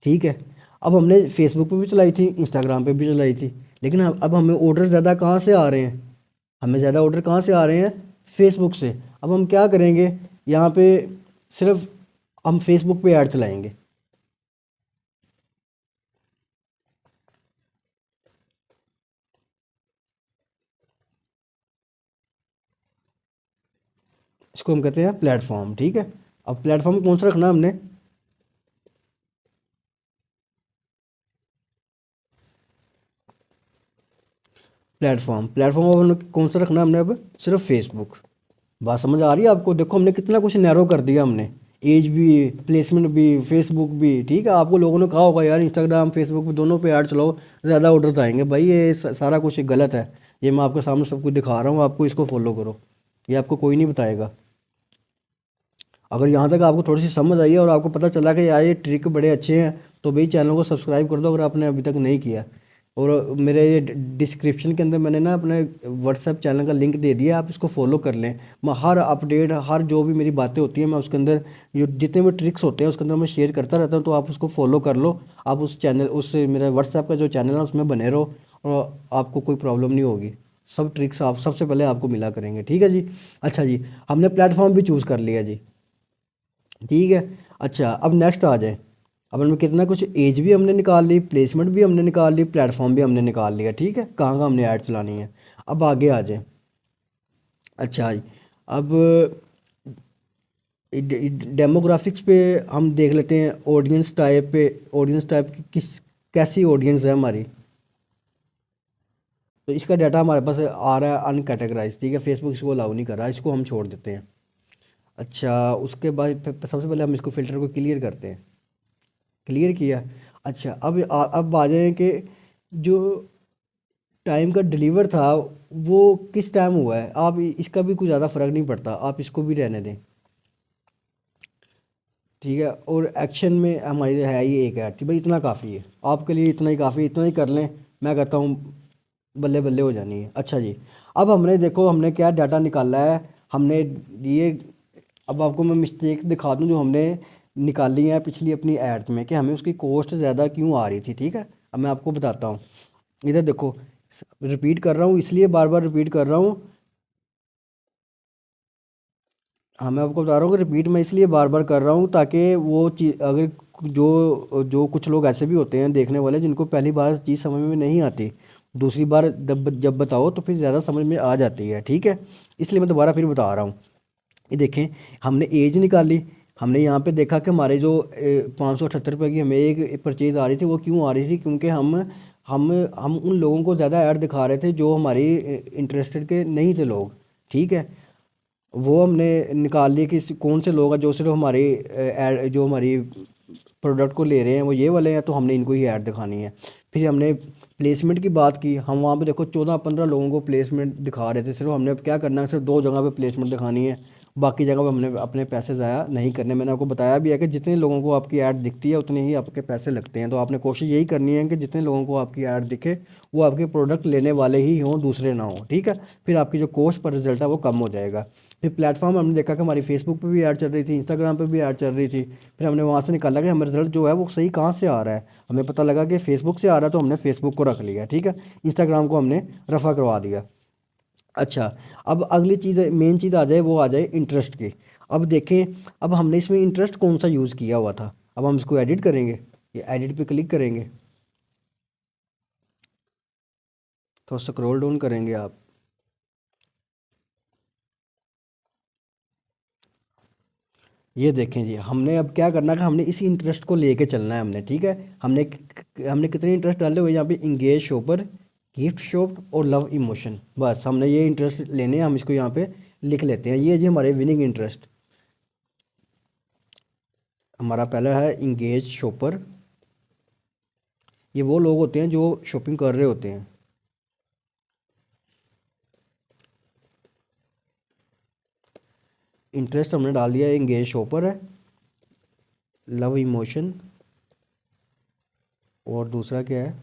ठीक है, अब हमने फेसबुक पे भी चलाई थी, इंस्टाग्राम पे भी चलाई थी, लेकिन अब हमें ऑर्डर ज़्यादा कहाँ से आ रहे हैं, हमें ज़्यादा ऑर्डर कहाँ से आ रहे हैं, फेसबुक से। अब हम क्या करेंगे, यहाँ पे सिर्फ हम फेसबुक पे ऐड चलाएंगे। इसको हम कहते हैं प्लेटफॉर्म। ठीक है, अब प्लेटफॉर्म कौन सा रखना हमने, प्लेटफॉर्म अब हमने कौन सा रखना हमने, अब सिर्फ फेसबुक। बात समझ आ रही है आपको। देखो हमने कितना कुछ नैरो कर दिया, हमने एज भी, प्लेसमेंट भी, फेसबुक भी। ठीक है, आपको लोगों ने कहा होगा यार इंस्टाग्राम फेसबुक पे दोनों पे ऐड चलाओ, ज़्यादा ऑर्डर आएंगे। भाई ये सारा कुछ गलत है। ये मैं आपके सामने सब कुछ दिखा रहा हूँ, आपको इसको फॉलो करो, ये आपको कोई नहीं बताएगा। अगर यहाँ तक आपको थोड़ी सी समझ आई है और आपको पता चला कि यार ये ट्रिक बड़े अच्छे हैं, तो भाई चैनल को सब्सक्राइब कर दो अगर आपने अभी तक नहीं किया। और मेरे ये डिस्क्रिप्शन के अंदर मैंने ना अपने व्हाट्सएप चैनल का लिंक दे दिया, आप इसको फॉलो कर लें। मैं हर अपडेट, हर जो भी मेरी बातें होती हैं, मैं उसके अंदर ये जितने भी ट्रिक्स होते हैं उसके अंदर मैं शेयर करता रहता हूँ। तो आप उसको फॉलो कर लो, आप उस मेरा व्हाट्सएप का जो चैनल है उसमें बने रहो और आपको कोई प्रॉब्लम नहीं होगी। सब ट्रिक्स आप सबसे पहले आपको मिला करेंगे। ठीक है जी। अच्छा जी, हमने प्लेटफॉर्म भी चूज़ कर लिया जी। ठीक है, अच्छा अब नेक्स्ट आ जाए। अब हमने कितना कुछ, एज भी हमने निकाल ली, प्लेसमेंट भी हमने निकाल ली, प्लेटफॉर्म भी हमने निकाल लिया। ठीक है, कहाँ कहाँ हमने ऐड चलानी है। अब आगे आ जाए। अच्छा जी, अब डेमोग्राफिक्स पे हम देख लेते हैं, ऑडियंस टाइप पे। ऑडियंस टाइप की किस कैसी ऑडियंस है हमारी। तो इसका डाटा हमारे पास आ रहा है अनकैटेगराइज, ठीक है, फेसबुक इसको अलाउ नहीं कर रहा, इसको हम छोड़ देते हैं। अच्छा, उसके बाद सबसे पहले हम इसको फ़िल्टर को क्लियर करते हैं। क्लियर किया। अच्छा, अब आ जाए कि जो टाइम का डिलीवर था वो किस टाइम हुआ है। आप इसका भी कुछ ज़्यादा फ़र्क नहीं पड़ता, आप इसको भी रहने दें, ठीक है। और एक्शन में हमारी जो है ये एक ऐड थी भाई, इतना काफ़ी है आपके लिए, इतना ही काफ़ी, इतना ही कर लें। मैं कहता हूँ बल्ले बल्ले हो जानी है। अच्छा जी, अब हमने देखो हमने क्या डाटा निकाला है। हमने ये, अब आपको मैं मिस्टेक दिखा दूं जो हमने निकाली है पिछली अपनी ऐड में, कि हमें उसकी कॉस्ट ज़्यादा क्यों आ रही थी, ठीक है। अब मैं आपको बताता हूँ। इधर देखो, रिपीट कर रहा हूँ इसलिए बार बार रिपीट कर रहा हूँ। हाँ, मैं आपको बता रहा हूँ कि रिपीट मैं इसलिए बार बार कर रहा हूँ ताकि वो चीज़, अगर जो जो कुछ लोग ऐसे भी होते हैं देखने वाले जिनको पहली बार चीज़ समझ में नहीं आती, दूसरी बार जब जब बताओ तो फिर ज़्यादा समझ में आ जाती है, ठीक है। इसलिए मैं दोबारा फिर बता रहा हूँ। ये देखें, हमने एज निकाली। हमने यहाँ पे देखा कि हमारे जो 578 रुपये की हमें एक परचेज़ आ रही थी, वो क्यों आ रही थी, क्योंकि हम उन लोगों को ज़्यादा ऐड दिखा रहे थे जो हमारी इंटरेस्टेड के नहीं थे लोग, ठीक है। वो हमने निकाल लिए कि कौन से लोग हैं जो सिर्फ हमारी ऐड, जो हमारी प्रोडक्ट को ले रहे हैं वो ये वाले हैं, तो हमने इनको ही ऐड दिखानी है। फिर हमने प्लेसमेंट की बात की। हम वहाँ पे देखो 14-15 लोगों को प्लेसमेंट दिखा रहे थे, सिर्फ हमने अब क्या करना है, सिर्फ 2 जगह पे प्लेसमेंट दिखानी है, बाकी जगह पे हमने अपने पैसे ज़ाया नहीं करने। मैंने आपको बताया भी है कि जितने लोगों को आपकी ऐड दिखती है उतने ही आपके पैसे लगते हैं, तो आपने कोशिश यही करनी है कि जितने लोगों को आपकी ऐड दिखे वो आपके प्रोडक्ट लेने वाले ही हों, दूसरे ना हों, ठीक है। फिर आपकी जो कॉस्ट पर रिजल्ट है वो कम हो जाएगा। फिर प्लेटफॉर्म हमने देखा कि हमारी फेसबुक पे भी ऐड चल रही थी, इंस्टाग्राम पे भी ऐड चल रही थी। फिर हमने वहाँ से निकाला कि हमें रिजल्ट जो है वो सही कहाँ से आ रहा है। हमें पता लगा कि फेसबुक से आ रहा है, तो हमने फेसबुक को रख लिया, ठीक है। इंस्टाग्राम को हमने रफ़ा करवा दिया। अच्छा, अब अगली चीज़, मेन चीज़ आ जाए, वो आ जाए इंटरेस्ट की। अब देखें, अब हमने इसमें इंटरेस्ट कौन सा यूज़ किया हुआ था। अब हम इसको एडिट करेंगे, ये एडिट पे क्लिक करेंगे, तो स्क्रॉल डाउन करेंगे आप। ये देखें जी, हमने अब क्या करना है कि हमने इसी इंटरेस्ट को लेके चलना है हमने, ठीक है। हमने हमने कितने इंटरेस्ट डाले हुए हैं यहाँ पे, इंगेज शॉपर, गिफ्ट शॉप और लव इमोशन, बस हमने ये इंटरेस्ट लेने हैं। हम इसको यहाँ पे लिख लेते हैं। ये जी हमारे विनिंग इंटरेस्ट। हमारा पहला है इंगेज शॉपर। ये वो लोग होते हैं जो शॉपिंग कर रहे होते हैं। इंटरेस्ट हमने डाल दिया, इंगेज शॉपर है, लव इमोशन, और दूसरा क्या है,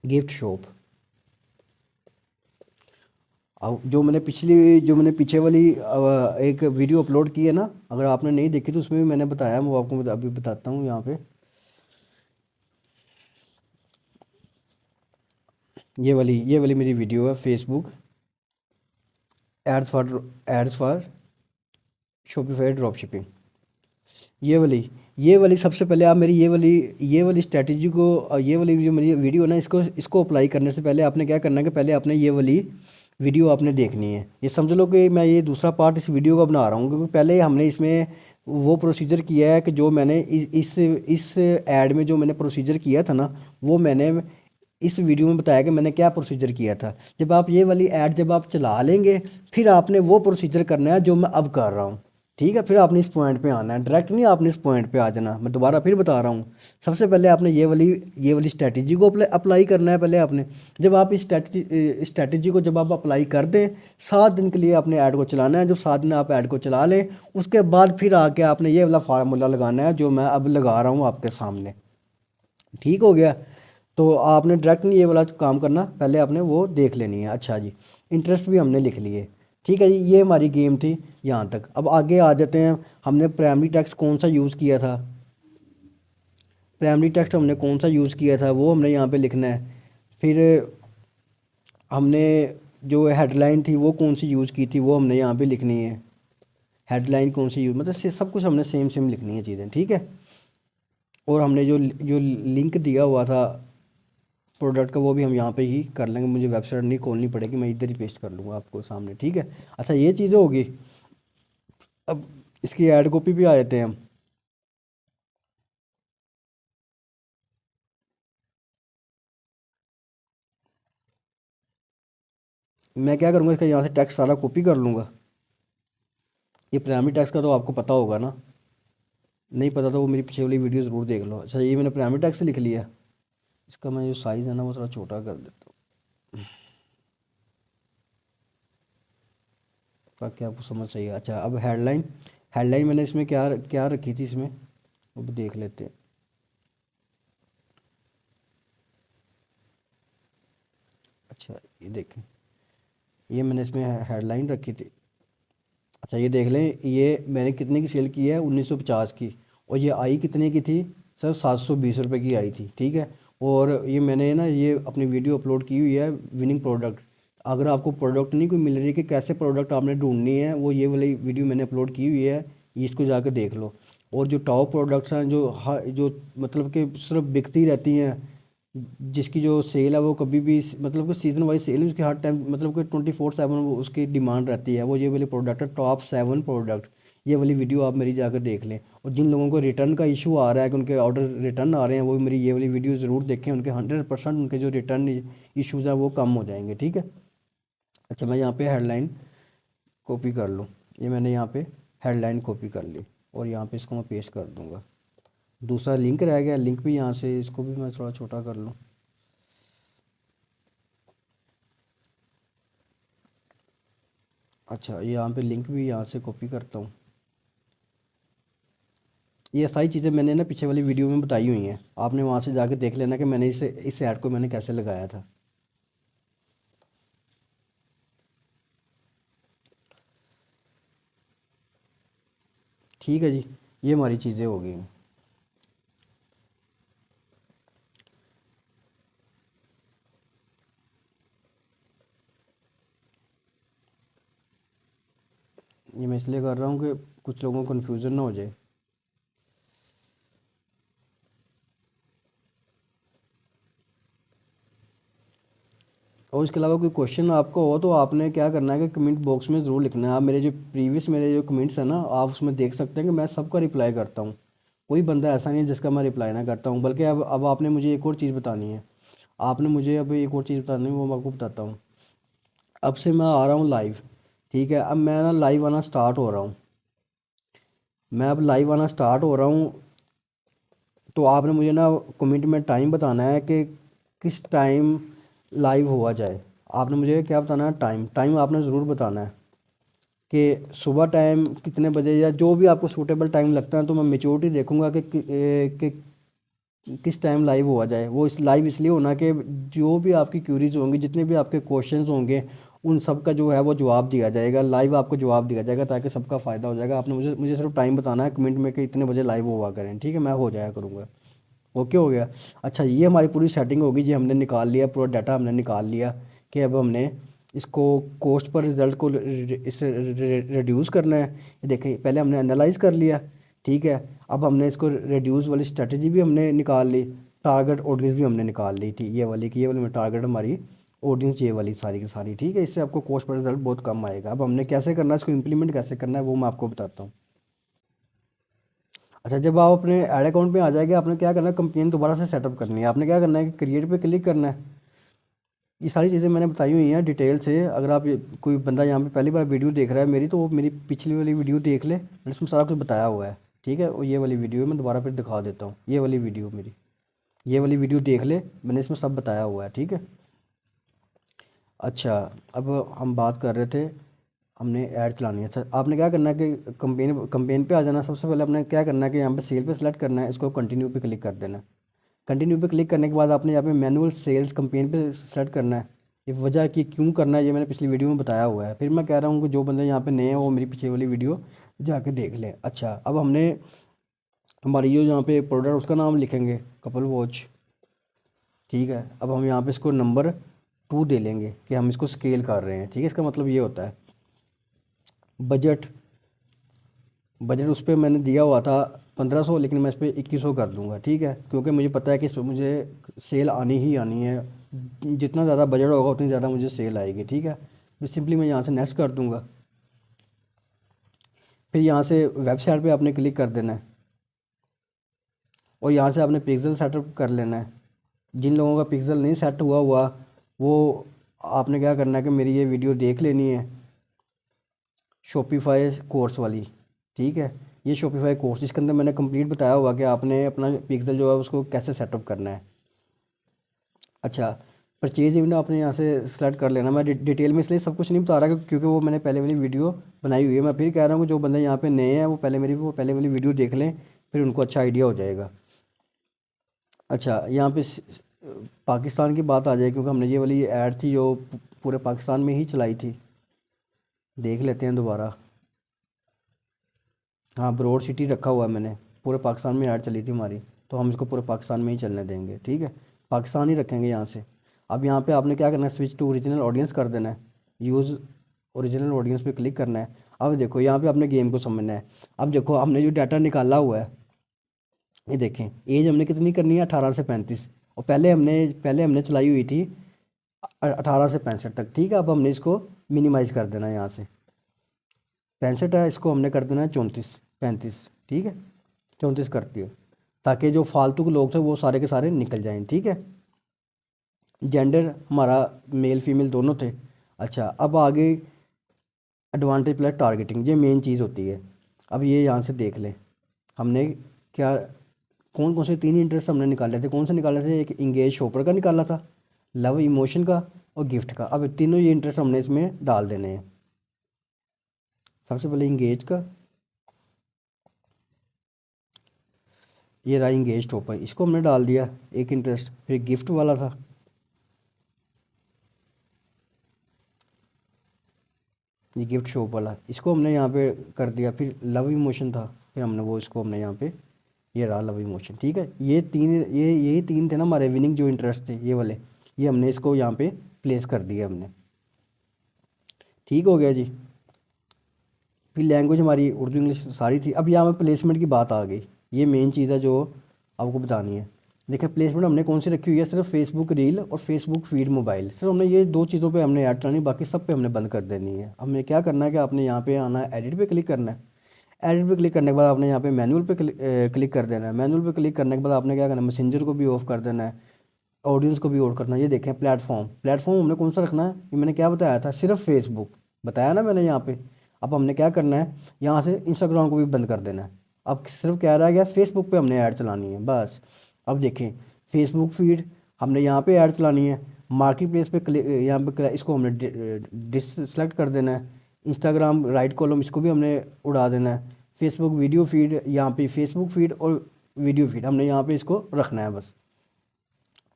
गिफ्ट शॉप। अब जो मैंने पीछे वाली एक वीडियो अपलोड की है ना, अगर आपने नहीं देखी तो उसमें भी मैंने बताया, मैं वो आपको अभी बताता हूँ यहाँ पे। ये वाली मेरी वीडियो है, Facebook ads for Shopify drop shipping. ये वाली सबसे पहले आप मेरी ये वाली स्ट्रैटेजी को, ये वाली जो मेरी वीडियो है ना, इसको अप्लाई करने से पहले आपने क्या करना है कि पहले आपने ये वाली वीडियो आपने देखनी है। ये समझ लो कि मैं ये दूसरा पार्ट इस वीडियो का बना रहा हूँ, क्योंकि पहले हमने इसमें वो प्रोसीजर किया है कि जो मैंने इस ऐड में जो मैंने प्रोसीजर किया था ना, वो मैंने इस वीडियो में बताया कि मैंने क्या प्रोसीजर किया था। जब आप ये वाली ऐड जब आप चला लेंगे, फिर आपने वो प्रोसीजर करना है जो मैं अब कर रहा हूँ, ठीक है। फिर आपने इस पॉइंट पे आना है, डायरेक्ट नहीं आपने इस पॉइंट पे आ जाना। मैं दोबारा फिर बता रहा हूँ, सबसे पहले आपने ये वाली स्ट्रैटेजी को अप्लाई करना है पहले आपने। जब आप इस स्ट्रैटेजी को जब आप अप्लाई कर दें, 7 दिन के लिए आपने ऐड को चलाना है। जब 7 दिन आप ऐड को चला लें, उसके बाद फिर आके आपने ये वाला फार्मूला लगाना है जो मैं अब लगा रहा हूँ आपके सामने, ठीक हो गया। तो आपने डायरेक्ट नहीं ये वाला काम करना, पहले आपने वो देख लेनी है। अच्छा जी, इंटरेस्ट भी हमने लिख लिए, ठीक है जी। ये हमारी गेम थी यहाँ तक। अब आगे आ जाते हैं, हमने प्राइमरी टेक्स्ट कौन सा यूज़ किया था। प्राइमरी टेक्स्ट हमने कौन सा यूज़ किया था वो हमने यहाँ पे लिखना है। फिर हमने जो हेडलाइन थी वो कौन सी यूज़ की थी वो हमने यहाँ पे लिखनी है। हेडलाइन कौन सी यूज़, मतलब सब कुछ हमने सेम सेम लिखनी है चीज़ें, ठीक है। और हमने जो जो लिंक दिया हुआ था प्रोडक्ट का वो भी हम यहाँ पे ही कर लेंगे, मुझे वेबसाइट नहीं खोलनी पड़ेगी, मैं इधर ही पेस्ट कर लूँगा आपको सामने, ठीक है। अच्छा ये चीज़ें होगी। अब इसकी ऐड कॉपी भी आ जाते हैं हम। मैं क्या करूँगा, इसका यहाँ से टेक्स्ट सारा कॉपी कर लूँगा। ये प्राइमरी टेक्स्ट का तो आपको पता होगा ना, नहीं पता तो वो मेरी पीछे वाली वीडियो ज़रूर देख लो। अच्छा ये मैंने प्राइमरी टेक्स्ट लिख लिया। इसका मैं जो साइज़ है ना वो थोड़ा छोटा कर देता हूँ ताकि आपको समझ सही है। अच्छा अब हेडलाइन, हेडलाइन मैंने इसमें क्या क्या रखी थी इसमें, वो भी देख लेते हैं। अच्छा ये देखें, ये मैंने इसमें हेडलाइन रखी थी। अच्छा ये देख लें, ये मैंने कितने की सेल की है, 1950 की, और ये आई कितने की थी सर, 720 रुपये की आई थी, ठीक है। और ये मैंने ना ये अपनी वीडियो अपलोड की हुई है विनिंग प्रोडक्ट। अगर आपको प्रोडक्ट नहीं कोई मिल रही कि कैसे प्रोडक्ट आपने ढूंढनी है, वो ये वाली वीडियो मैंने अपलोड की हुई है, इसको जाकर देख लो। और जो टॉप प्रोडक्ट्स हैं जो मतलब कि सिर्फ बिकती रहती हैं, जिसकी जो सेल है वो कभी भी मतलब कि सीज़न वाइज सेल है उसकी, हर टाइम मतलब कि 24/7 वो उसकी डिमांड रहती है, वो ये वाली प्रोडक्ट है, टॉप 7 प्रोडक्ट। ये वाली वीडियो आप मेरी जाकर देख लें। और जिन लोगों को रिटर्न का इशू आ रहा है कि उनके ऑर्डर रिटर्न आ रहे हैं, वो भी मेरी ये वाली वीडियो ज़रूर देखें, उनके 100% उनके जो रिटर्न इशूज़ हैं वो कम हो जाएंगे, ठीक है। अच्छा मैं यहाँ पे हेडलाइन कॉपी कर लूँ, ये मैंने यहाँ पे हेडलाइन कॉपी कर ली और यहाँ पे इसको मैं पेस्ट कर दूँगा। दूसरा लिंक रह गया, लिंक भी यहाँ से, इसको भी मैं थोड़ा छोटा कर लूँ। अच्छा ये यहाँ पे लिंक भी यहाँ से कॉपी करता हूँ। ये सारी चीज़ें मैंने ना पीछे वाली वीडियो में बताई हुई हैं, आपने वहाँ से जाके देख लेना कि मैंने इस ऐड को मैंने कैसे लगाया था। ठीक है जी, ये हमारी चीज़ें हो गई। ये मैं इसलिए कर रहा हूँ कि कुछ लोगों को कन्फ्यूज़न ना हो जाए। और इसके अलावा कोई क्वेश्चन आपको हो तो आपने क्या करना है कि कमेंट बॉक्स में ज़रूर लिखना है। आप मेरे जो कमेंट्स हैं ना, आप उसमें देख सकते हैं कि मैं सबका रिप्लाई करता हूँ। कोई बंदा ऐसा नहीं है जिसका मैं रिप्लाई ना करता हूँ। बल्कि अब आपने मुझे एक और चीज़ बतानी है, आपने मुझे अब एक और चीज़ बतानी है, वो मैं आपको बताता हूँ। अब से मैं आ रहा हूँ लाइव, ठीक है। अब मैं ना लाइव आना स्टार्ट हो रहा हूँ, मैं अब लाइव आना स्टार्ट हो रहा हूँ। तो आपने मुझे ना कमेंट में टाइम बताना है कि किस टाइम लाइव हुआ जाए। आपने मुझे क्या बताना है, टाइम, टाइम आपने ज़रूर बताना है कि सुबह टाइम कितने बजे, या जो भी आपको सूटेबल टाइम लगता है। तो मैं मेचोरिटी देखूंगा कि किस टाइम लाइव हुआ जाए। वो इस लाइव इसलिए होना कि जो भी आपकी क्यूरीज होंगी, जितने भी आपके क्वेश्चंस होंगे, उन सब का जो है वो जवाब दिया जाएगा, लाइव आपको जवाब दिया जाएगा, ताकि सबका फ़ायदा हो जाएगा। आपने मुझे मुझे सिर्फ टाइम बताना है कमेंट में कि इतने बजे लाइव हुआ करें, ठीक है, मैं हो जाया करूँगा। ओके हो गया। अच्छा ये हमारी पूरी सेटिंग होगी जी, हमने निकाल लिया पूरा डाटा, हमने निकाल लिया कि अब हमने इसको कॉस्ट पर रिज़ल्ट को इसे रिड्यूस करना है। ये देखें, पहले हमने एनालाइज कर लिया, ठीक है। अब हमने इसको रिड्यूस वाली स्ट्रेटजी भी हमने निकाल ली, टारगेट ऑडियंस भी हमने निकाल ली थी, ये वाली कि ये वाली में टारगेट हमारी ऑडियंस ये वाली सारी की सारी, ठीक है। इससे आपको कॉस्ट पर रिज़ल्ट बहुत कम आएगा। अब हमने कैसे करना है, इसको इम्प्लीमेंट कैसे करना है, वो मैं आपको बताता हूँ। अच्छा जब आप अपने ऐड अकाउंट पे आ जाएंगे, आपने क्या करना है, कंपेन दोबारा से सेटअप करनी है। आपने क्या करना है कि क्रिएट पे क्लिक करना है। ये सारी चीज़ें मैंने बताई हुई हैं डिटेल से। अगर आप कोई बंदा यहाँ पे पहली बार वीडियो देख रहा है मेरी, तो वो मेरी पिछली वाली वीडियो देख ले, मैंने इसमें सारा कुछ बताया हुआ है, ठीक है। और ये वाली वीडियो मैं दोबारा फिर दिखा देता हूँ, ये वाली वीडियो मेरी, ये वाली वीडियो देख ले, मैंने इसमें सब बताया हुआ है, ठीक है। अच्छा अब हम बात कर रहे थे, हमने ऐड चलानी है। अच्छा आपने क्या करना है कि कंपेन पे आ जाना। सबसे पहले आपने क्या करना है कि यहाँ पे सेल पे सेलेक्ट करना है, इसको कंटिन्यू पे क्लिक कर देना है। कंटिन्यू पे क्लिक करने के बाद आपने यहाँ पे मैनुअल सेल्स कंपेन पे सेलेक्ट करना है। ये वजह कि क्यों करना है ये मैंने पिछली वीडियो में बताया हुआ है। फिर मैं कह रहा हूँ कि जो बंदे यहाँ पे नए हैं वो मेरी पीछे वाली वीडियो जाके देख लें। अच्छा अब हमने हमारी जो यहाँ पे प्रोडक्ट उसका नाम लिखेंगे कपल वॉच, ठीक है। अब हम यहाँ पे इसको नंबर 2 दे लेंगे कि हम इसको स्केल कर रहे हैं, ठीक है। इसका मतलब ये होता है बजट बजट उस पर मैंने दिया हुआ था 1500, लेकिन मैं इस पर 2100 कर दूंगा, ठीक है, क्योंकि मुझे पता है कि इस पर मुझे सेल आनी ही आनी है। जितना ज़्यादा बजट होगा उतनी ज़्यादा मुझे सेल आएगी, ठीक है। सिंपली मैं यहाँ से नेक्स्ट कर दूंगा। फिर यहाँ से वेबसाइट पे आपने क्लिक कर देना है और यहाँ से आपने पिक्सल सेटअप कर लेना है। जिन लोगों का पिक्सल नहीं सेट हुआ हुआ वो आपने क्या करना है कि मेरी ये वीडियो देख लेनी है, शॉपिफाई कोर्स वाली, ठीक है। ये शॉपिफाई कोर्स जिसके अंदर मैंने कंप्लीट बताया हुआ कि आपने अपना पिक्सल जो है उसको कैसे सेटअप करना है। अच्छा, परचेज इवेंट आपने यहाँ से सेलेक्ट कर लेना। मैं डिटेल में इसलिए सब कुछ नहीं बता रहा क्योंकि वो मैंने पहले वाली वीडियो बनाई हुई है। मैं फिर कह रहा हूँ कि जो बंदे यहाँ पे नए हैं वो पहले वाली वीडियो देख लें, फिर उनको अच्छा आइडिया हो जाएगा। अच्छा, यहाँ पे पाकिस्तान की बात आ जाए क्योंकि हमने ये वाली ऐड थी जो पूरे पाकिस्तान में ही चलाई थी। देख लेते हैं दोबारा। हाँ, ब्रॉड सिटी रखा हुआ है मैंने, पूरे पाकिस्तान में ऐड चली थी हमारी, तो हम इसको पूरे पाकिस्तान में ही चलने देंगे, ठीक है। पाकिस्तान ही रखेंगे यहाँ से। अब यहाँ पे आपने क्या करना है, स्विच टू ओरिजिनल ऑडियंस कर देना है, यूज़ ओरिजिनल ऑडियंस पे क्लिक करना है। अब देखो यहाँ पे आपने गेम को समझना है। अब देखो हमने जो डाटा निकाला हुआ है, ये देखें, एज हमने कितनी करनी है, 18 से 35, और पहले हमने चलाई हुई थी 18 से 65 तक, ठीक है। अब हमने इसको मिनिमाइज़ कर देना है, यहाँ से 65 है, इसको हमने कर देना है 34 35, ठीक है, 34 कर दिया, ताकि जो फालतू के लोग थे वो सारे के सारे निकल जाएं, ठीक है। जेंडर हमारा मेल फीमेल दोनों थे। अच्छा, अब आगे एडवांटेज प्लस टारगेटिंग, ये मेन चीज़ होती है। अब ये यहाँ से देख लें हमने क्या, कौन कौन से 3 इंटरेस्ट हमने निकाले थे। कौन से निकाले थे, एक इंगेज शॉपर का निकाला था, लव इमोशन का और गिफ्ट का। अब तीनों ये इंटरेस्ट हमने इसमें डाल देने हैं। सबसे पहले इंगेज का, ये रहा इंगेज टॉपर, इसको हमने डाल दिया एक इंटरेस्ट। फिर गिफ्ट वाला था, ये गिफ्ट शॉप वाला, इसको हमने यहाँ पे कर दिया। फिर लव इमोशन था, फिर हमने वो इसको हमने यहाँ पे, ये रहा लव इमोशन, ठीक है। यही तीन थे ना हमारे विनिंग जो इंटरेस्ट थे, ये वाले, ये हमने इसको यहाँ पे प्लेस कर दिया हमने, ठीक हो गया जी। फिर लैंग्वेज हमारी उर्दू इंग्लिश सारी थी। अब यहाँ पे प्लेसमेंट की बात आ गई, ये मेन चीज़ है जो आपको बतानी है। देखिए प्लेसमेंट हमने कौन सी रखी हुई है, सिर्फ फेसबुक रील और फेसबुक फीड मोबाइल, सिर्फ हमने ये 2 चीज़ों पे हमने ऐड करानी, बाकी सब पे हमने बंद कर देनी है। हमने क्या करना है कि आपने यहाँ पे आना है, एडिट पे क्लिक करना है। एडिट पे क्लिक करने के बाद आपने यहाँ पे मैनुअल पे क्लिक कर देना है। मैनुअल पे क्लिक करने के बाद आपने क्या करना है, मैसेंजर को भी ऑफ कर देना है, ऑडियंस को भी ऑफ करना है। ये देखें प्लेटफॉर्म हमने कौन सा रखना है, ये मैंने क्या बताया था, सिर्फ फेसबुक बताया ना मैंने यहाँ पे। अब हमने क्या करना है, यहाँ से इंस्टाग्राम को भी बंद कर देना है। अब सिर्फ क्या रह गया, फेसबुक पे हमने ऐड चलानी है बस। अब देखें फेसबुक फीड हमने यहाँ पे ऐड चलानी है। मार्केट प्लेस पे यहाँ पे इसको हमने डिस सेलेक्ट कर देना है। इंस्टाग्राम राइट कॉलम इसको भी हमने उड़ा देना है। फेसबुक वीडियो फीड, यहाँ पे फेसबुक फीड और वीडियो फीड हमने यहाँ पे इसको रखना है बस।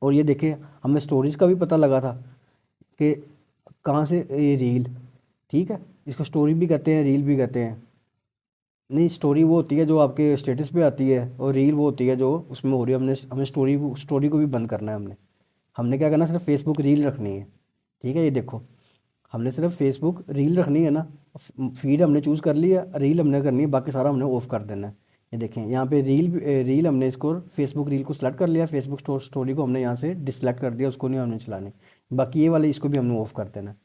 और ये देखिए हमें स्टोरेज का भी पता लगा था कि कहाँ से, ये रील, ठीक है, इसको स्टोरी भी कहते हैं रील भी कहते हैं। नहीं, स्टोरी वो होती है जो आपके स्टेटस पे आती है, और रील वो होती है जो उसमें हो रही है। हमें स्टोरी को भी बंद करना है। हमने क्या करना है, सिर्फ फेसबुक रील रखनी है, ठीक है। ये देखो हमने सिर्फ फेसबुक रील रखनी है ना, फीड हमने चूज़ कर लिया, रील हमने करनी है, बाकी सारा हमने ऑफ कर देना है। ये देखें यहाँ पे रील हमने इसको फेसबुक रील को सिलेक्ट कर लिया, फेसबुक स्टोरी को हमने यहाँ से डिसलेक्ट कर दिया, उसको नहीं हमने चलानी। बाकी ये वाले इसको भी हमने ऑफ़ कर देना,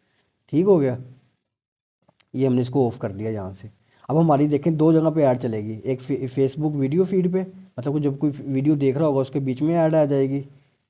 ठीक हो गया। ये हमने इसको ऑफ़ कर दिया यहाँ से। अब हमारी देखें 2 जगह पे ऐड चलेगी, एक फेसबुक वीडियो फीड पे, मतलब जब कोई वीडियो देख रहा होगा उसके बीच में ऐड आ जाएगी,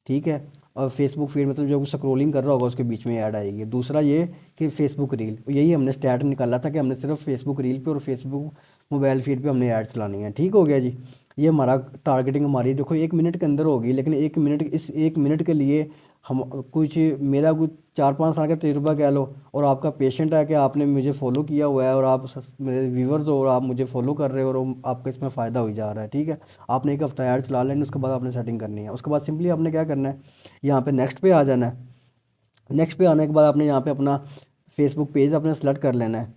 ठीक है। और फेसबुक फीड मतलब जब स्क्रॉलिंग कर रहा होगा उसके बीच में ऐड आएगी। दूसरा ये कि फेसबुक रील, यही हमने स्टैट निकाला था कि हमने सिर्फ फेसबुक रील पे और फेसबुक मोबाइल फीड पे हमने ऐड चलानी है, ठीक हो गया जी। ये हमारा टारगेटिंग हमारी देखो 1 मिनट के अंदर होगी, लेकिन 1 मिनट के लिए हम कुछ, मेरा कुछ 4-5 साल का तजुर्बा कह लो, और आपका पेशेंट है कि आपने मुझे फॉलो किया हुआ है और आप मेरे व्यूवर्स हो और आप मुझे फॉलो कर रहे हो और आपका इसमें फ़ायदा हो जा रहा है, ठीक है। आपने 1 हफ्ता ऐड चला लेना, उसके बाद आपने सेटिंग करनी है। उसके बाद सिंपली आपने क्या करना है, यहाँ पे नेक्स्ट पे आ जाना है। नेक्स्ट पे आने के बाद आपने यहाँ पे अपना फेसबुक पेज अपना सेलेक्ट कर लेना है,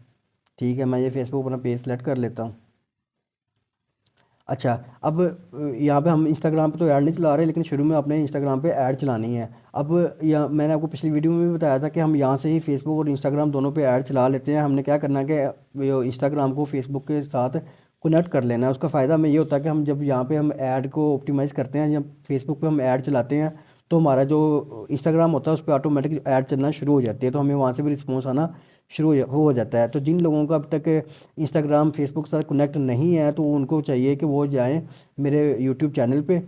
ठीक है। मैं ये फेसबुक अपना पेज सेलेक्ट कर लेता हूँ। अच्छा, अब यहाँ पे हम इंस्टाग्राम पे तो ऐड नहीं चला रहे, लेकिन शुरू में आपने इंस्टाग्राम पे ऐड चलानी है। अब यहाँ मैंने आपको पिछली वीडियो में भी बताया था कि हम यहाँ से ही फेसबुक और इंस्टाग्राम दोनों पे ऐड चला लेते हैं। हमने क्या करना है कि इंस्टाग्राम को फेसबुक के साथ कनेक्ट कर लेना है। उसका फ़ायदा हमें ये होता है कि हम जब यहाँ पे हम ऐड को ऑप्टिमाइज़ करते हैं या फेसबुक पे हम ऐड चलाते हैं तो हमारा जो इंस्टाग्राम होता है उस पर ऑटोमेटिक ऐड चलना शुरू हो जाती है, तो हमें वहाँ से भी रिस्पॉन्स आना शुरू हो जाता है। तो जिन लोगों का अब तक इंस्टाग्राम फेसबुक के साथ कनेक्ट नहीं है तो उनको चाहिए कि वो जाएँ मेरे यूट्यूब चैनल पे,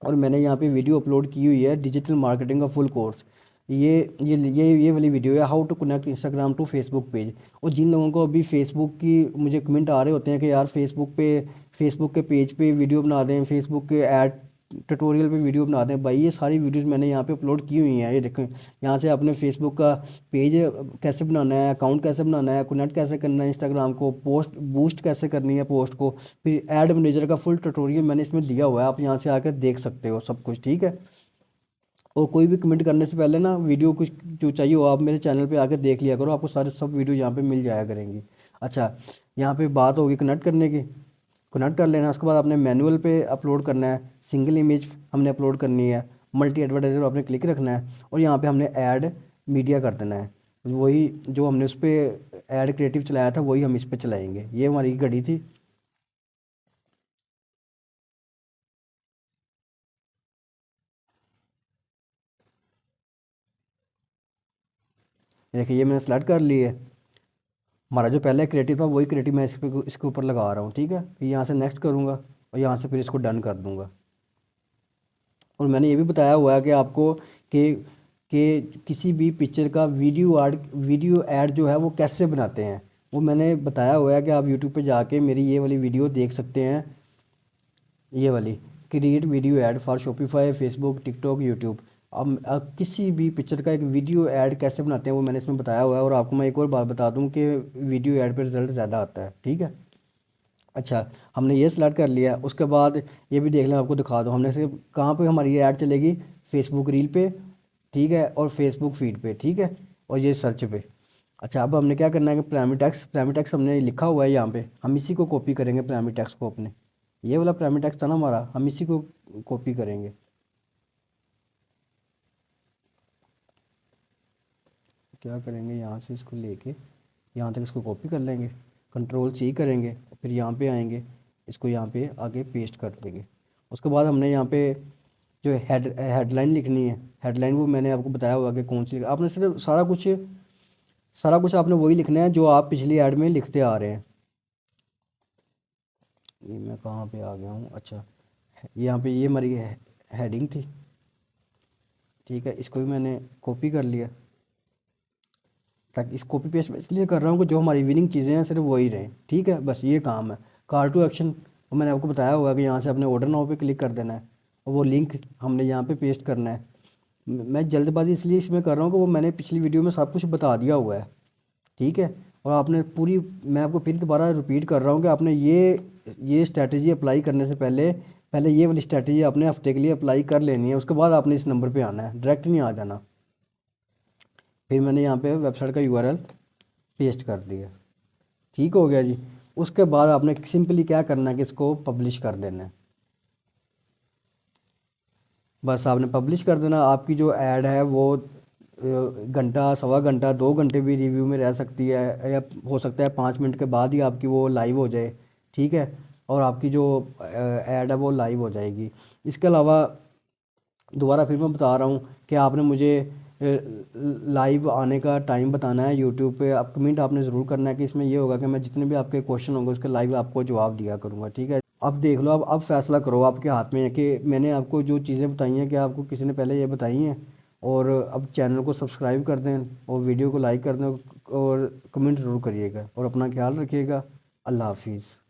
और मैंने यहाँ पे वीडियो अपलोड की हुई है डिजिटल मार्केटिंग का फुल कोर्स। ये वाली वीडियो है, how to connect Instagram to Facebook page. और जिन लोगों को अभी फेसबुक की मुझे कमेंट आ रहे होते हैं कि यार फेसबुक के पेज पे वीडियो बना दें, फेसबुक के ऐड ट्यूटोरियल पे वीडियो बना दें, भाई ये सारी वीडियोस मैंने यहाँ पे अपलोड की हुई हैं। ये देखें, यहाँ से आपने फेसबुक का पेज कैसे बनाना है, अकाउंट कैसे बनाना है, कनेक्ट कैसे करना है इंस्टाग्राम को, पोस्ट बूस्ट कैसे करनी है पोस्ट को, फिर ऐड मैनेजर का फुल ट्यूटोरियल मैंने इसमें दिया हुआ है, आप यहाँ से आकर देख सकते हो सब कुछ, ठीक है। और कोई भी कमेंट करने से पहले ना वीडियो कुछ जो चाहिए हो आप मेरे चैनल पे आकर देख लिया करो, आपको सारे सब वीडियो यहाँ पे मिल जाया करेंगी। अच्छा, यहाँ पे बात होगी कनेक्ट करने की, कनेक्ट कर लेना। उसके बाद आपने मैनुअल पे अपलोड करना है, सिंगल इमेज हमने अपलोड करनी है, मल्टी एडवर्टाइजर आपने क्लिक रखना है, और यहाँ पे हमने ऐड मीडिया कर देना है। वही जो हमने उस पर ऐड क्रिएटिव चलाया था वही हम इस पर चलाएँगे। ये हमारी घड़ी थी। देखिए ये मैंने सेलेक्ट कर ली है, हमारा जो पहले क्रिएटिव था वही क्रिएटिव मैं इसके ऊपर लगा रहा हूँ, ठीक है। फिर यहाँ से नेक्स्ट करूँगा और यहाँ से फिर इसको डन कर दूँगा। और मैंने ये भी बताया हुआ है कि आपको कि किसी भी पिक्चर का वीडियो ऐड जो है वो कैसे बनाते हैं, वो मैंने बताया हुआ है कि आप यूट्यूब पे जाके मेरी ये वाली वीडियो देख सकते हैं, ये वाली create video add for Shopify, Facebook, TikTok, YouTube. अब किसी भी पिक्चर का एक वीडियो ऐड कैसे बनाते हैं वो मैंने इसमें बताया हुआ है। और आपको मैं एक और बात बता दूं कि वीडियो ऐड पे रिजल्ट ज़्यादा आता है, ठीक है। अच्छा, हमने ये सिलेक्ट कर लिया, उसके बाद ये भी देख लें, आपको दिखा दो हमने से कहाँ पे हमारी ये ऐड चलेगी, फेसबुक रील पे, ठीक है, और फेसबुक फीड पे, ठीक है, और ये सर्च पे। अच्छा, अब हमने क्या करना है कि प्राइमरी टेक्स्ट हमने लिखा हुआ है यहाँ पे, हम इसी को कॉपी करेंगे प्राइमरी टेक्स्ट को अपने, ये वाला प्राइमरी टेक्स्ट था ना हमारा, हम इसी को कॉपी करेंगे। क्या करेंगे, यहाँ से इसको लेके यहाँ तक इसको कॉपी कर लेंगे, कंट्रोल C करेंगे, फिर यहाँ पे आएंगे, इसको यहाँ पे आगे पेस्ट कर देंगे। उसके बाद हमने यहाँ पे जो हेडलाइन लिखनी है, हेडलाइन वो मैंने आपको बताया हुआ कि कौन सी, आपने सिर्फ सारा कुछ आपने वही लिखना है जो आप पिछली ऐड में लिखते आ रहे हैं। ये मैं कहाँ पे आ गया हूँ, अच्छा, यहाँ पे ये हमारी हेडिंग थी, ठीक है, इसको भी मैंने कॉपी कर लिया, ताकि इस कॉपी पेस्ट मैं इसलिए कर रहा हूँ कि जो हमारी विनिंग चीज़ें हैं सिर्फ वही रहें, ठीक है, बस ये काम है। कॉल टू एक्शन वो मैंने आपको बताया हुआ कि यहाँ से अपने ऑर्डर नाउ पे क्लिक कर देना है, और वो लिंक हमने यहाँ पे पेस्ट करना है। मैं जल्दबाजी इसलिए इसमें कर रहा हूँ कि वो मैंने पिछली वीडियो में सब कुछ बता दिया हुआ है, ठीक है। और आपने पूरी, मैं आपको फिर दोबारा रिपीट कर रहा हूँ कि आपने ये स्ट्रैटेजी अप्लाई करने से पहले पहले ये वाली स्ट्रैटेजी आपने हफ्ते के लिए अप्लाई कर लेनी है, उसके बाद आपने इस नंबर पे आना है, डायरेक्ट नहीं आ जाना। फिर मैंने यहाँ पे वेबसाइट का यूआरएल पेस्ट कर दिया, ठीक हो गया जी। उसके बाद आपने सिंपली क्या करना है कि इसको पब्लिश कर देना है, बस आपने पब्लिश कर देना। आपकी जो ऐड है वो घंटा, सवा घंटा, 2 घंटे भी रिव्यू में रह सकती है, या हो सकता है 5 मिनट के बाद ही आपकी वो लाइव हो जाए, ठीक है, और आपकी जो ऐड है वो लाइव हो जाएगी। इसके अलावा दोबारा फिर मैं बता रहा हूँ कि आपने मुझे लाइव आने का टाइम बताना है यूट्यूब पे, आप कमेंट आपने ज़रूर करना है कि इसमें ये होगा कि मैं जितने भी आपके क्वेश्चन होंगे उसके लाइव आपको जवाब दिया करूँगा, ठीक है। अब देख लो, अब फैसला करो, आपके हाथ में है कि मैंने आपको जो चीज़ें बताई हैं कि आपको किसी ने पहले ये बताई हैं। और अब चैनल को सब्सक्राइब कर दें और वीडियो को लाइक कर दें और कमेंट ज़रूर करिएगा और अपना ख्याल रखिएगा। अल्लाह हाफिज़।